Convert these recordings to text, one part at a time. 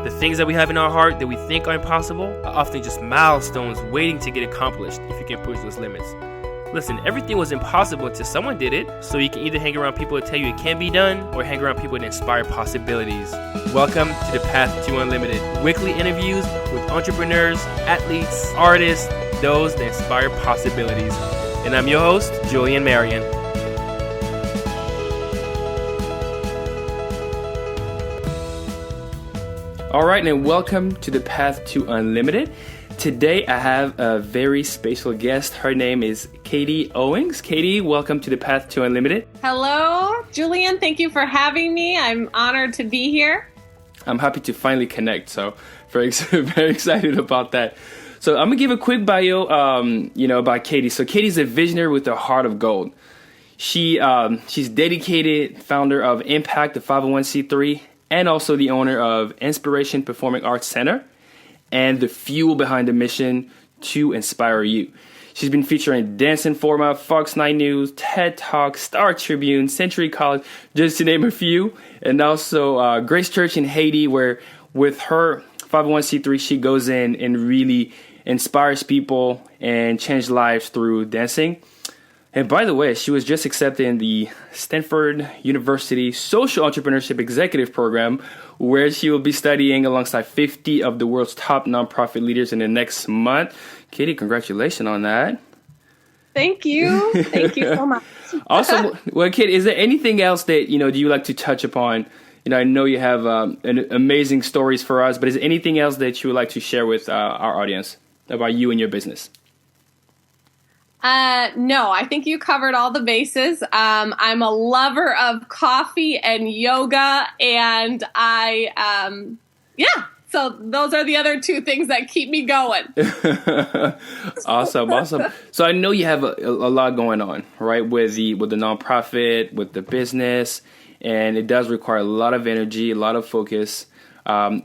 The things that we have in our heart that we think are impossible are often just milestones waiting to get accomplished if you can push those limits. Listen, everything was impossible until someone did it, so you can either hang around people that tell you it can be done or hang around people that inspire possibilities. Welcome to the Path to Unlimited, weekly interviews with entrepreneurs, athletes, artists, those that inspire possibilities. And I'm your host, Julian Marion. All right, and welcome to the Path to Unlimited. Today, I have a very special guest. Her name is Katie Owings. Katie, welcome to the Path to Unlimited. Hello, Julian. Thank you for having me. I'm honored to be here. I'm happy to finally connect, so very excited about that. So I'm going to give a quick bio, about Katie. So Katie's a visionary with a heart of gold. She's dedicated founder of Impact, the 501c3, and also the owner of Inspiration Performing Arts Center and the fuel behind the mission to inspire you. She's been featured in Dance Informa, Fox 9 News, TED Talk, Star Tribune, Century College, just to name a few, and also Grace Church in Haiti, where with her 501c3, she goes in and really inspires people and changes lives through dancing. And by the way, she was just accepted in the Stanford University Social Entrepreneurship Executive Program, where she will be studying alongside 50 of the world's top nonprofit leaders in the next month. Katie, congratulations on that. Thank you. Thank you so much. Awesome. Well, Katie, is there anything else that, do you like to touch upon? I know you have amazing stories for us, but is there anything else that you would like to share with our audience about you and your business? No, I think you covered all the bases. I'm a lover of coffee and yoga, and so those are the other two things that keep me going. Awesome. So I know you have a lot going on, right? With the nonprofit, with the business, and it does require a lot of energy, a lot of focus.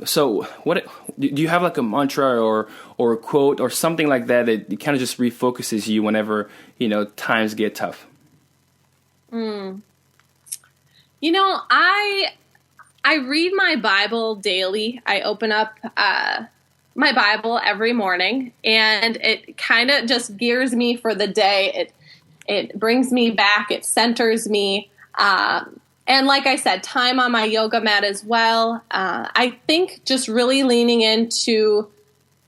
So what do you have, like a mantra or a quote or something like that it kind of just refocuses you whenever, times get tough? I read my Bible daily. I open up my Bible every morning, and it kind of just gears me for the day. It brings me back. It centers me. And like I said, time on my yoga mat as well. I think just really leaning into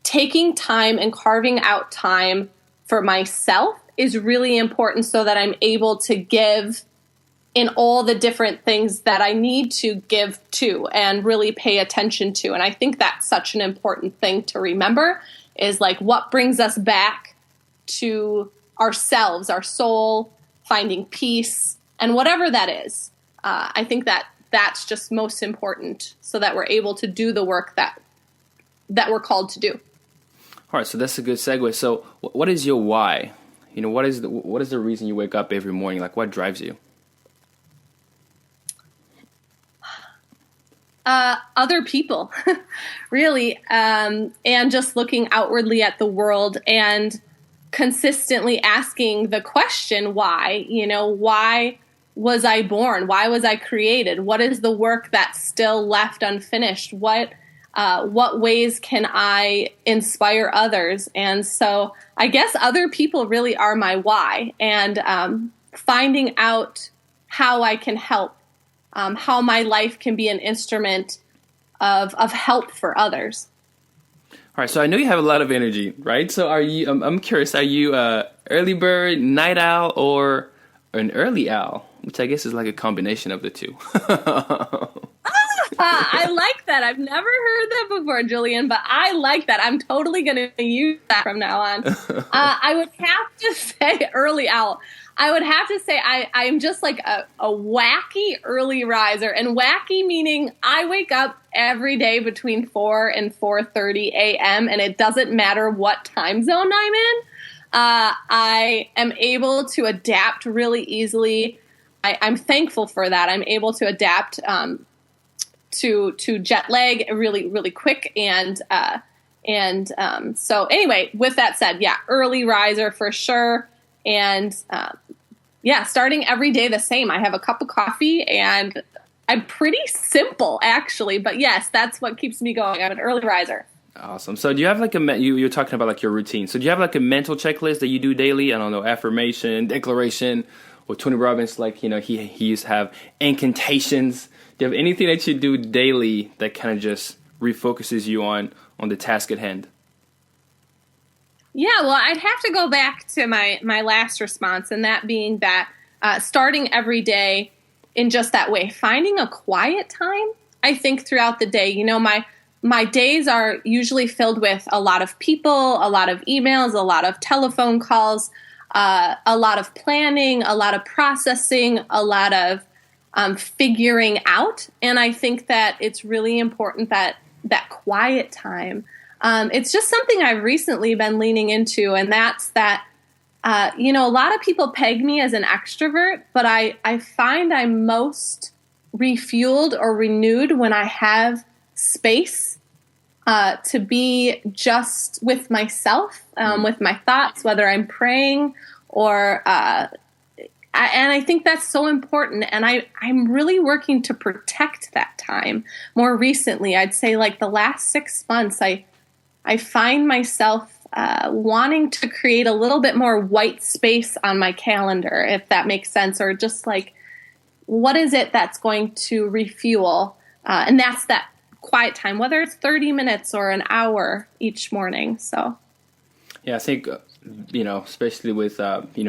taking time and carving out time for myself is really important so that I'm able to give in all the different things that I need to give to and really pay attention to. And I think that's such an important thing to remember is like what brings us back to ourselves, our soul, finding peace, and whatever that is. I think that's just most important so that we're able to do the work that we're called to do. All right, so that's a good segue. So what is your why? What is the reason you wake up every morning? Like, what drives you? Other people, really, and just looking outwardly at the world and consistently asking the question, why? Why was I born? Why was I created? What is the work that's still left unfinished? What ways can I inspire others? And so I guess other people really are my why, and finding out how I can help, how my life can be an instrument of help for others. All right, so I know you have a lot of energy, right? So I'm curious, are you early bird, night owl, or an early owl? Which I guess is like a combination of the two. I like that. I've never heard that before, Julian, but I like that. I'm totally going to use that from now on. I would have to say early owl. I would have to say I'm just like a wacky early riser, and wacky meaning I wake up every day between 4 and 4:30 a.m., and it doesn't matter what time zone I'm in. I am able to adapt really easily. I'm thankful for that. I'm able to adapt to jet lag really, really quick. So anyway, with that said, yeah, early riser for sure. And starting every day the same. I have a cup of coffee and I'm pretty simple, actually. But yes, that's what keeps me going. I'm an early riser. Awesome. So do you have like you're talking about like your routine. So do you have like a mental checklist that you do daily? I don't know, affirmation, declaration, or Tony Robbins, like, he used to have incantations. Do you have anything that you do daily that kind of just refocuses you on the task at hand? Yeah, well, I'd have to go back to my last response, and that being that starting every day in just that way, finding a quiet time, I think, throughout the day. My days are usually filled with a lot of people, a lot of emails, a lot of telephone calls, a lot of planning, a lot of processing, a lot of figuring out. And I think that it's really important that quiet time. It's just something I've recently been leaning into, and that's that, a lot of people peg me as an extrovert, but I find I'm most refueled or renewed when I have space to be just with myself, with my thoughts, whether I'm praying or and I think that's so important. And I'm really working to protect that time more recently. I'd say like the last 6 months, I find myself wanting to create a little bit more white space on my calendar, if that makes sense, or just like, what is it that's going to refuel? And that's that quiet time, whether it's 30 minutes or an hour each morning. So, yeah, I think, especially with,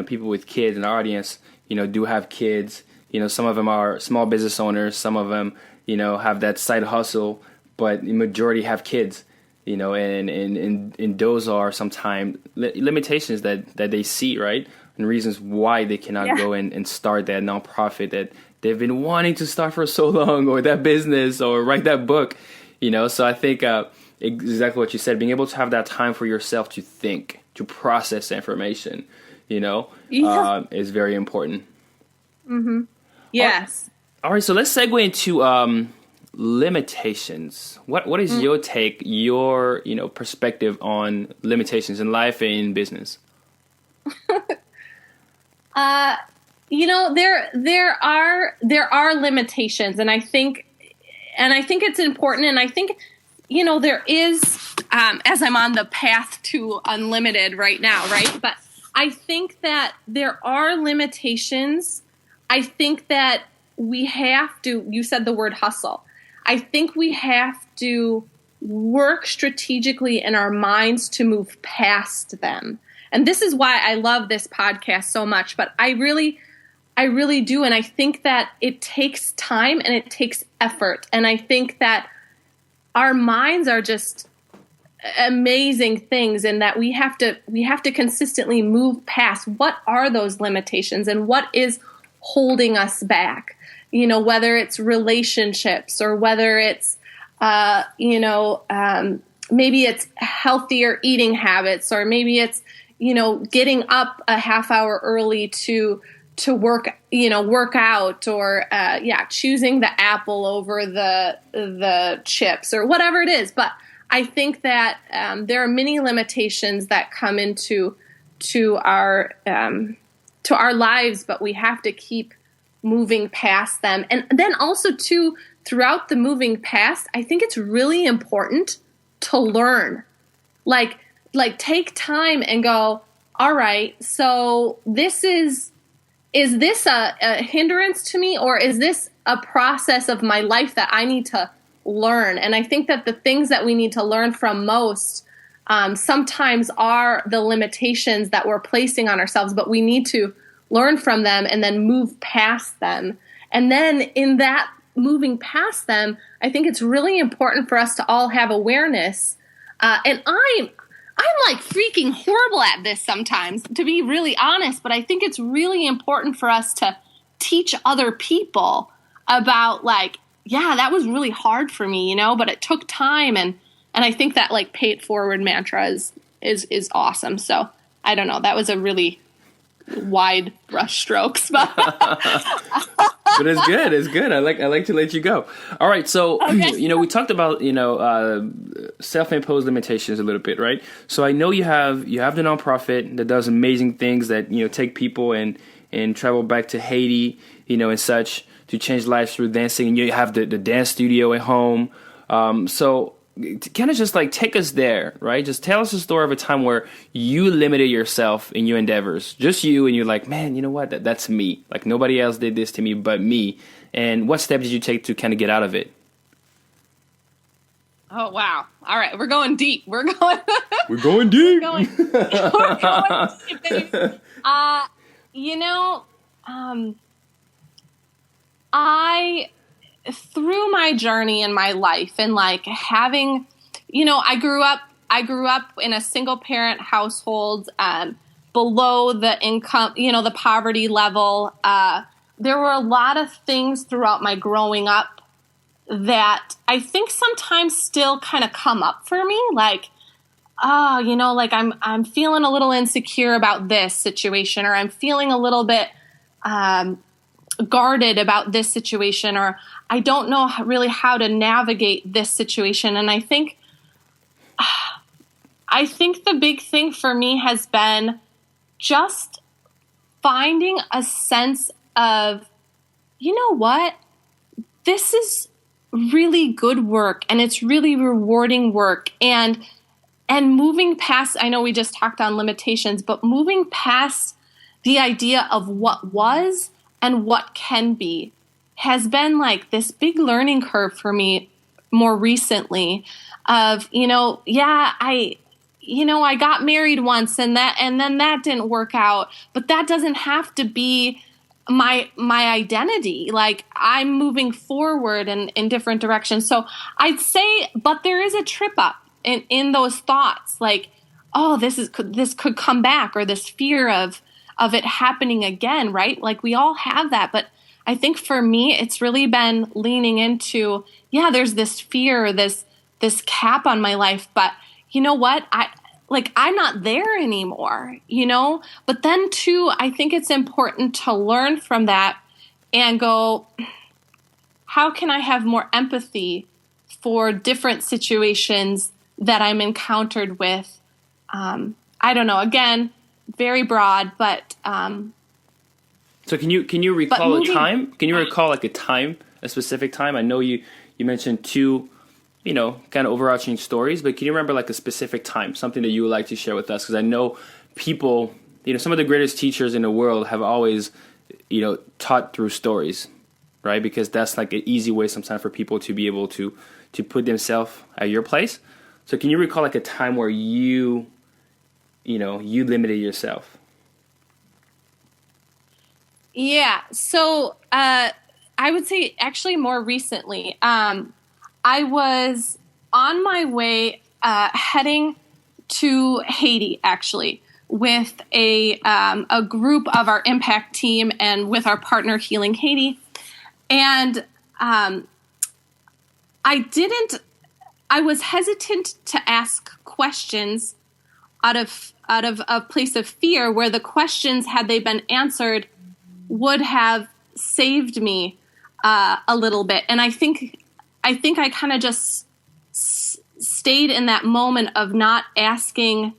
people with kids in our audience, do have kids. Some of them are small business owners. Some of them, have that side hustle, but the majority have kids, and those are sometimes limitations that they see, right? And reasons why they cannot go and start that nonprofit that they've been wanting to start for so long, or that business, or write that book, So I think exactly what you said, being able to have that time for yourself to think, to process information, is very important. Mm-hmm. Yes. All right. So let's segue into limitations. What is your take, your perspective on limitations in life and in business? There are limitations, and I think it's important, and I think there is, as I'm on the path to unlimited right now, right? But I think that there are limitations. I think that we have to, you said the word hustle. I think we have to work strategically in our minds to move past them. And this is why I love this podcast so much, but I really do. And I think that it takes time and it takes effort. And I think that our minds are just amazing things, and that we have to consistently move past what are those limitations and what is holding us back. Whether it's relationships, or whether it's maybe it's healthier eating habits, or maybe it's getting up a half hour early to work out, or choosing the apple over the chips, or whatever it is. But I think that there are many limitations that come into our lives, but we have to keep moving past them. And then also too, throughout the moving past, I think it's really important to learn, like take time and go, all right, so this is this a hindrance to me, or is this a process of my life that I need to learn? And I think that the things that we need to learn from most sometimes are the limitations that we're placing on ourselves, but we need to learn from them and then move past them. And then in that moving past them, I think it's really important for us to all have awareness. And I'm like freaking horrible at this sometimes, to be really honest, but I think it's really important for us to teach other people about, like, yeah, that was really hard for me, but it took time. And I think that, like, pay it forward mantra is awesome. So I don't know. That was a really wide brush strokes, but but it's good. It's good. I like to let you go. All right. So, okay. We talked about, self-imposed limitations a little bit, right? So I know you have the nonprofit that does amazing things that, take people and travel back to Haiti, and such. to change lives through dancing, and you have the dance studio at home. So kind of just like take us there, right? Just tell us a story of a time where you limited yourself in your endeavors, just you, and you're like, man, you know what? That's me. Like nobody else did this to me but me. And what steps did you take to kind of get out of it? Oh, wow. All right. We're going deep. We're going deep. We're going deep, baby. Through my journey in my life and like having, I grew up in a single parent household, below the income, the poverty level. There were a lot of things throughout my growing up that I think sometimes still kind of come up for me. Like, like I'm feeling a little insecure about this situation, or I'm feeling a little bit, guarded about this situation, or I don't know really how to navigate this situation. And I think the big thing for me has been just finding a sense of, you know what, this is really good work and it's really rewarding work, and moving past, I know we just talked on limitations, but moving past the idea of what was and what can be has been like this big learning curve for me more recently of, I got married once and then that didn't work out, but that doesn't have to be my identity. Like I'm moving forward in different directions. So I'd say, but there is a trip up in those thoughts, like, oh, this could come back, or this fear of it happening again, right? Like we all have that. But I think for me, it's really been leaning into, there's this fear, this cap on my life, but you know what? I'm not there anymore, But then too, I think it's important to learn from that and go, how can I have more empathy for different situations that I'm encountered with? I don't know, again, very broad, but so can you recall a time? Can you recall like a specific time? I know you mentioned two, kind of overarching stories, but can you remember like a specific time, something that you would like to share with us? Because I know people, some of the greatest teachers in the world have always, taught through stories, right? Because that's like an easy way sometimes for people to be able to put themselves at your place. So can you recall like a time where you limited yourself? Yeah. So I would say actually more recently, I was on my way heading to Haiti, actually, with a group of our impact team and with our partner Healing Haiti. And I was hesitant to ask questions out of a place of fear, where the questions, had they been answered, would have saved me a little bit. And I think I kind of just stayed in that moment of not asking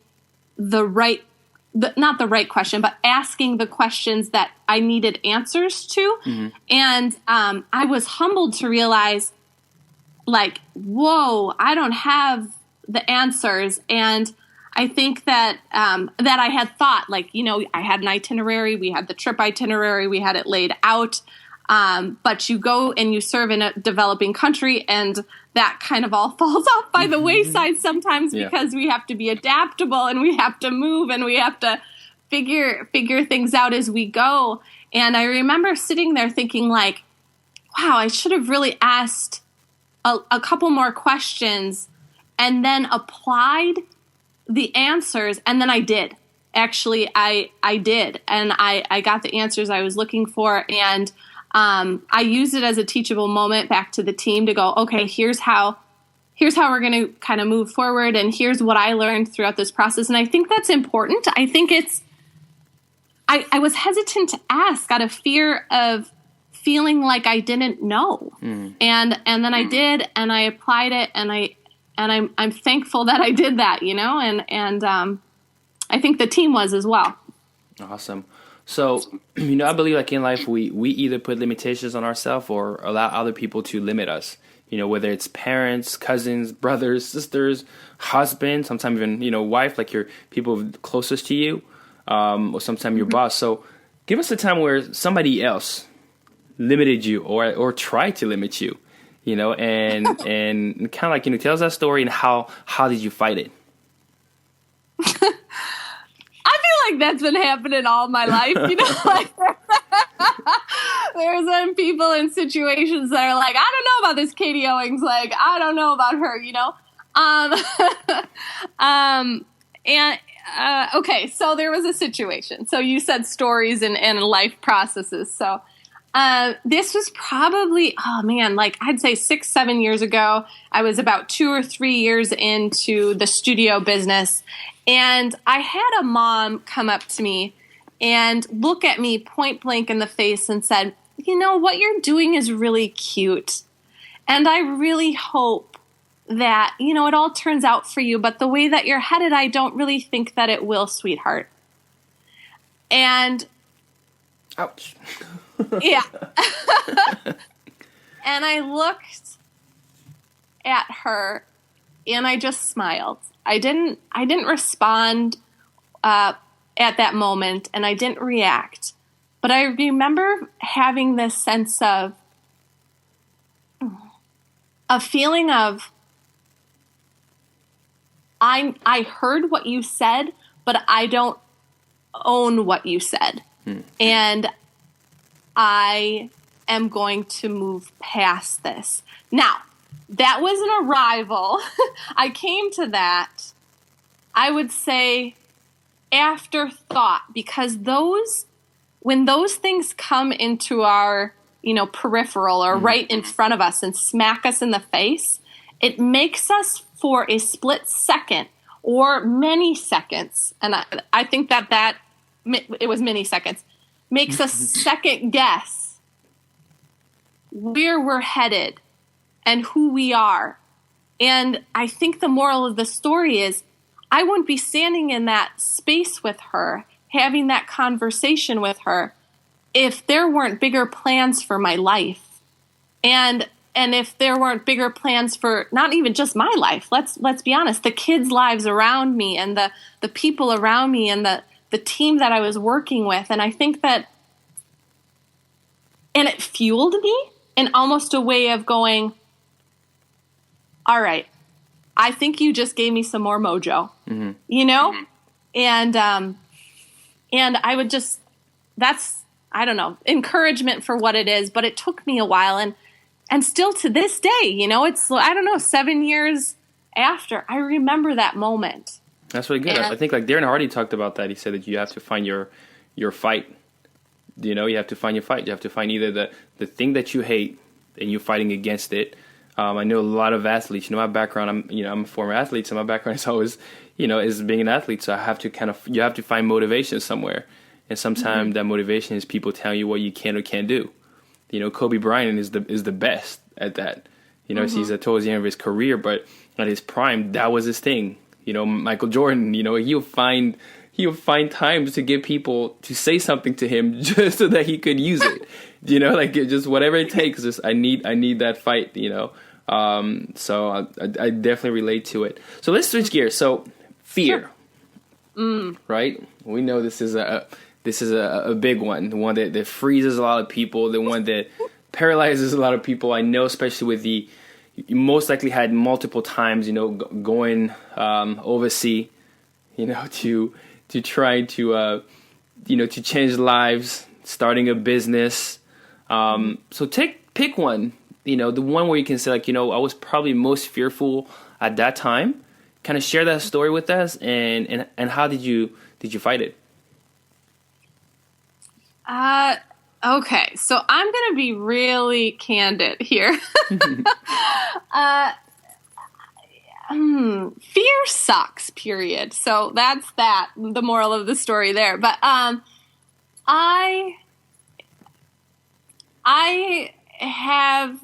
not the right question, but asking the questions that I needed answers to. Mm-hmm. And I was humbled to realize, like, whoa, I don't have the answers. And I think that that I had thought, like, I had an itinerary, we had the trip itinerary, we had it laid out. But you go and you serve in a developing country, and that kind of all falls off by the wayside sometimes, because we have to be adaptable and we have to move and we have to figure things out as we go. And I remember sitting there thinking, like, wow, I should have really asked a couple more questions and then applied the answers. And then I did. Actually, I did. And I got the answers I was looking for. And I used it as a teachable moment back to the team to go, okay, here's how we're going to kind of move forward. And here's what I learned throughout this process. And I think that's important. I think I was hesitant to ask out of fear of feeling like I didn't know. Mm. And then I did, and I applied it, and I'm thankful that I did that, and I think the team was as well. Awesome. So, I believe like in life, we either put limitations on ourselves or allow other people to limit us. Whether it's parents, cousins, brothers, sisters, husband, sometimes even, wife, like your people closest to you, or sometimes your boss. So give us a time where somebody else limited you or tried to limit you, and and kind of like, tell us that story and how did you fight it? I feel like that's been happening all my life, like there's been people in situations that are like, I don't know about this Katie Owings, like, I don't know about her, okay, so there was a situation. So you said stories and life processes. So this was probably, like I'd say 6-7 years ago. I was about 2 or 3 years into the studio business. And I had a mom come up to me and look at me point blank in the face and said, what you're doing is really cute. And I really hope that, it all turns out for you. But the way that you're headed, I don't really think that it will, sweetheart. And ouch. Yeah. And I looked at her and I just smiled. I didn't respond at that moment, and I didn't react. But I remember having this sense of a feeling of I heard what you said, but I don't own what you said. And I am going to move past this. Now, that was an arrival. I came to that, I would say, afterthought, because when those things come into our, peripheral or right in front of us and smack us in the face, it makes us for a split second or many seconds, and I think that it was many seconds, makes us second guess where we're headed and who we are. And I think the moral of the story is I wouldn't be standing in that space with her, having that conversation with her, if there weren't bigger plans for my life. And if there weren't bigger plans for not even just my life, let's be honest, the kids' lives around me and the people around me and the team that I was working with. And I think that, and it fueled me in almost a way of going, all right, I think you just gave me some more mojo, and I would just, that's, I don't know, encouragement for what it is, but it took me a while. And still to this day, it's, I don't know, 7 years after, I remember that moment. That's really good. I think like Darren Hardy talked about that. He said that you have to find your fight. You have to find your fight. You have to find either the thing that you hate and you're fighting against it. I know a lot of athletes. My background, I'm a former athlete, so my background is always, is being an athlete. So I have to you have to find motivation somewhere. And sometimes that motivation is people telling you what you can or can't do. Kobe Bryant is the best at that. He's towards the end of his career, but at his prime, that was his thing. Michael Jordan, he'll find times to get people to say something to him just so that he could use it. Just whatever it takes. Just I need that fight. So I definitely relate to it. So let's switch gears. So fear, right? We know this is a big one, the one that freezes a lot of people, the one that paralyzes a lot of people. I know, especially with you most likely had multiple times, going overseas, to try to to change lives, starting a business. So pick one, the one where you can say like, I was probably most fearful at that time. Kind of share that story with us, and how did you fight it? Okay, so I'm going to be really candid here. Fear sucks, period. So that's the moral of the story there. But I have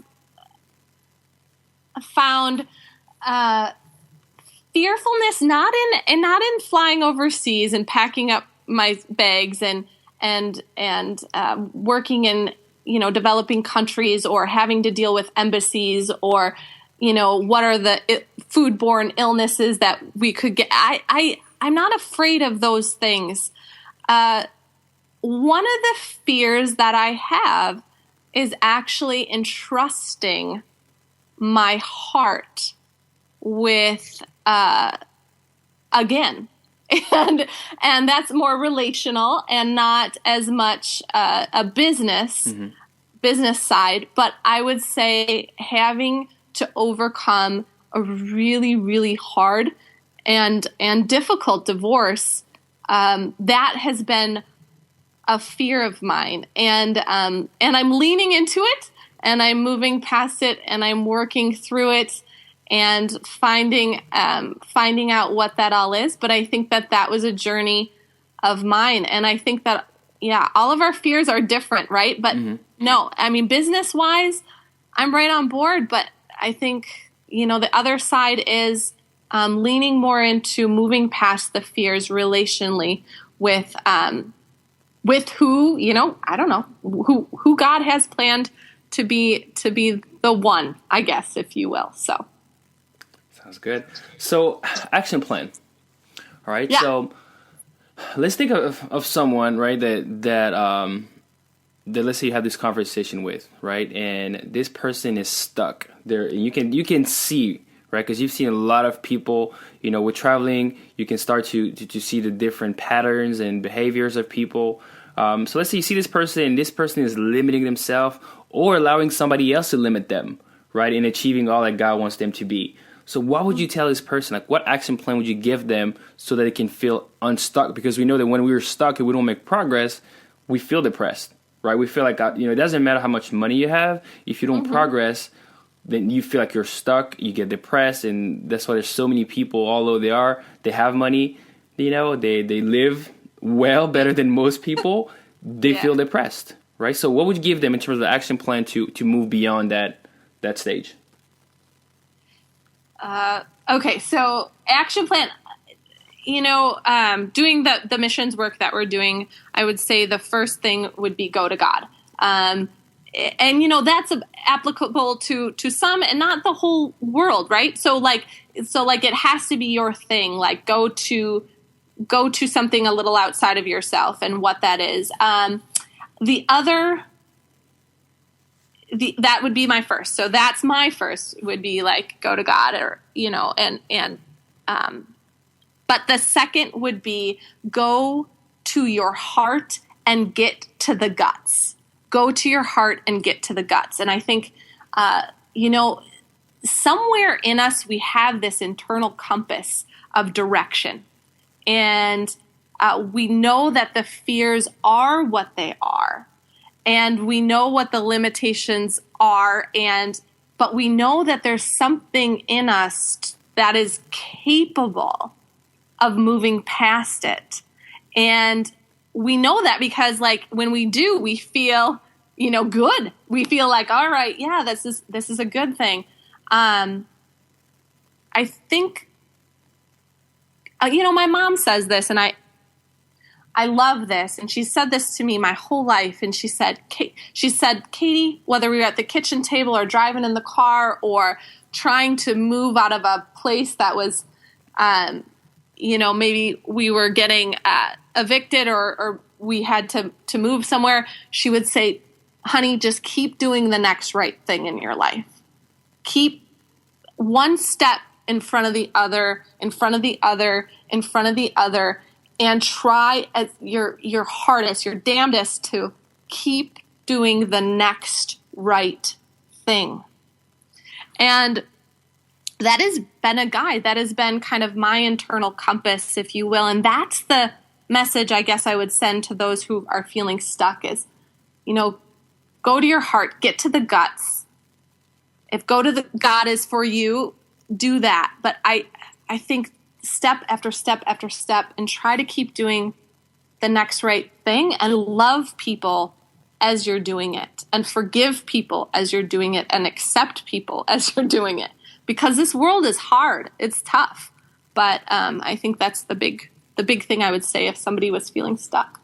found fearfulness not in flying overseas and packing up my bags and working in, developing countries, or having to deal with embassies, or, what are the foodborne illnesses that we could get. I'm not afraid of those things. One of the fears that I have is actually entrusting my heart with, again, and that's more relational and not as much a business side. But I would say having to overcome a really, really hard and difficult divorce, that has been a fear of mine, and I'm leaning into it, and I'm moving past it, and I'm working through it, and finding out what that all is. But I think that was a journey of mine, and I think that all of our fears are different, right? But no, I mean, business wise, I'm right on board. But I think the other side is leaning more into moving past the fears relationally with who, I don't know, who God has planned to be the one, I guess, if you will. So sounds good. So action plan. All right. Yeah. So let's think of someone, right, that let's say you have this conversation with, right, and this person is stuck there. You can see, right, because you've seen a lot of people, with traveling, you can start to see the different patterns and behaviors of people. So let's say you see this person, and this person is limiting themselves or allowing somebody else to limit them, right, in achieving all that God wants them to be. So what would you tell this person? Like, what action plan would you give them so that they can feel unstuck? Because we know that when we're stuck and we don't make progress, we feel depressed, right? We feel like, it doesn't matter how much money you have. If you don't progress, then you feel like you're stuck, you get depressed, and that's why there's so many people, although they have money, they live well, better than most people, they feel depressed, right? So what would you give them in terms of the action plan to move beyond that stage? Okay, so action plan, doing the missions work that we're doing, I would say the first thing would be go to God. And that's applicable to some and not the whole world, right? So it has to be your thing. Like go to something a little outside of yourself and what that is. That would be my first. So that's my first would be like go to God, or but the second would be go to your heart and get to the guts. Go to your heart and get to the guts. And I think somewhere in us we have this internal compass of direction. And we know that the fears are what they are. And we know what the limitations are. But we know that there's something in us that is capable of moving past it. And we know that because when we do, we feel, good. We feel like, all right, yeah, this is a good thing. I think, my mom says this, and I love this, and she said this to me my whole life. And she said, Katie, whether we were at the kitchen table or driving in the car or trying to move out of a place that was, maybe we were getting evicted or we had to move somewhere, she would say, honey, just keep doing the next right thing in your life. Keep one step in front of the other, in front of the other, in front of the other, and try as your hardest, your damnedest to keep doing the next right thing. And that has been a guide. That has been kind of my internal compass, if you will. And that's the message I guess I would send to those who are feeling stuck is, go to your heart, get to the guts. If go to the God is for you, do that. But I think step after step after step and try to keep doing the next right thing and love people as you're doing it and forgive people as you're doing it and accept people as you're doing it. Because this world is hard. It's tough. But I think that's the big thing I would say if somebody was feeling stuck.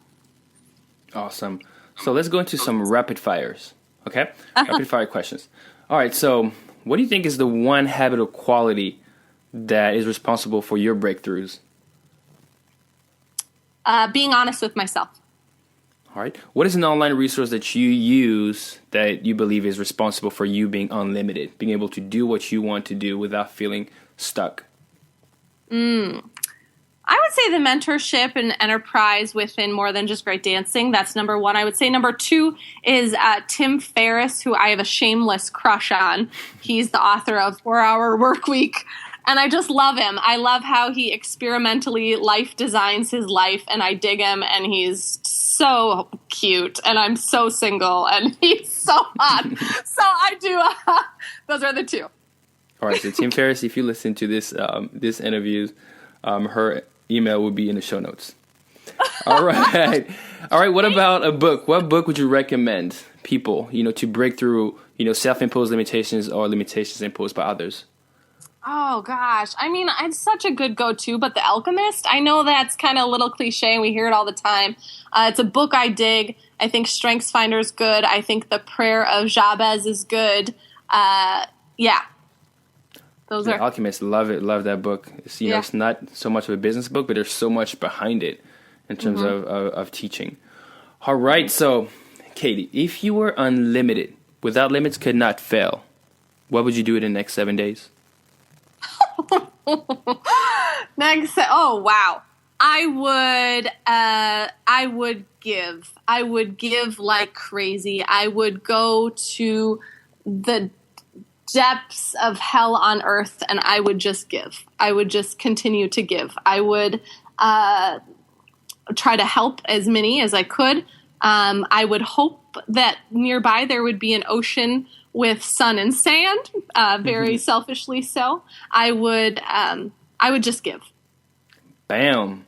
Awesome. So let's go into some rapid fires. Okay? Rapid fire questions. All right. So what do you think is the one habit or quality that is responsible for your breakthroughs? Being honest with myself. All right. What is an online resource that you use that you believe is responsible for you being unlimited, being able to do what you want to do without feeling stuck? I would say the mentorship and enterprise within More Than Just Great Dancing. That's number one. I would say number two is Tim Ferriss, who I have a shameless crush on. He's the author of 4-Hour Workweek. And I just love him. I love how he experimentally life designs his life, and I dig him, and he's so cute, and I'm so single, and he's so hot. So I do, those are the two. All right, so Tim Ferriss, if you listen to this this interview, her email will be in the show notes. All right. All right, what about a book? What book would you recommend people, to break through, self-imposed limitations or limitations imposed by others? Oh, gosh. I mean, it's such a good go-to, but The Alchemist, I know that's kind of a little cliche, and we hear it all the time. It's a book I dig. I think StrengthsFinder is good. I think The Prayer of Jabez is good. Yeah. The Alchemist, love it. Love that book. It's, it's not so much of a business book, but there's so much behind it in terms of teaching. All right. So, Katie, if you were unlimited, without limits could not fail, what would you do in the next 7 days? Oh, wow. I would give like crazy. I would go to the depths of hell on earth, and I would just give. I would just continue to give. I would try to help as many as I could. I would hope that nearby there would be an ocean with sun and sand, very selfishly so. I would just give. Bam.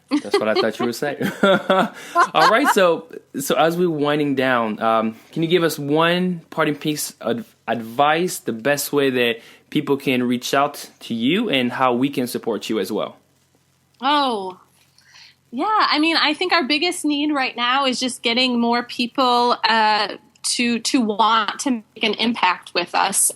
That's what I thought you would say. All right, so as we're winding down, can you give us one parting piece of advice, the best way that people can reach out to you and how we can support you as well? Oh, yeah. I mean, I think our biggest need right now is just getting more people to want to make an impact with us.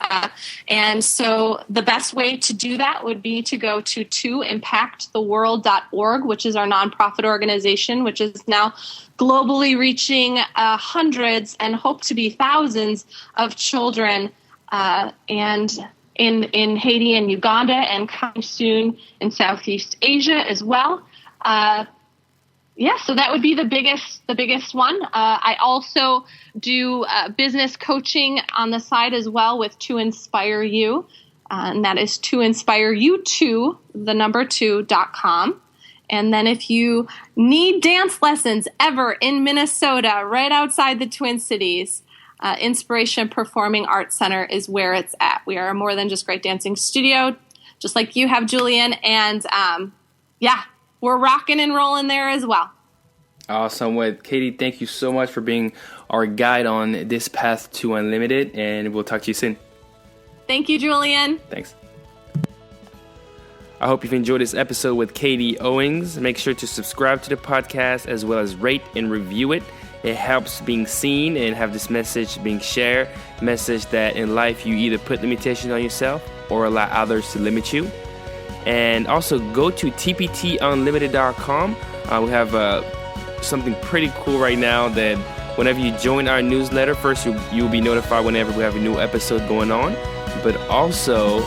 And so the best way to do that would be to go to toimpacttheworld.org, which is our nonprofit organization, which is now globally reaching hundreds and hope to be thousands of children and in Haiti and Uganda, and coming soon in Southeast Asia as well. So that would be the biggest one. I also do business coaching on the side as well with To Inspire You, and that is toinspireyou2.com. And then if you need dance lessons ever in Minnesota, right outside the Twin Cities, Inspiration Performing Arts Center is where it's at. We are a More Than Just Great Dancing studio, just like you have, Julian, and we're rocking and rolling there as well. Awesome. Well, Katie, thank you so much for being our guide on this path to unlimited, and we'll talk to you soon. Thank you, Julian. Thanks. I hope you've enjoyed this episode with Katie Owings. Make sure to subscribe to the podcast as well as rate and review it. It helps being seen and have this message being shared. Message that in life you either put limitations on yourself or allow others to limit you. And also go to tptunlimited.com. We have something pretty cool right now that whenever you join our newsletter, first you'll be notified whenever we have a new episode going on. But also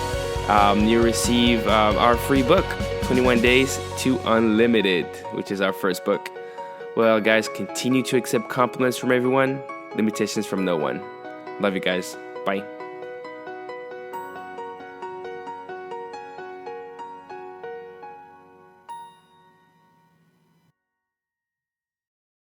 you'll receive our free book, 21 Days to Unlimited, which is our first book. Well, guys, continue to accept compliments from everyone, limitations from no one. Love you guys. Bye.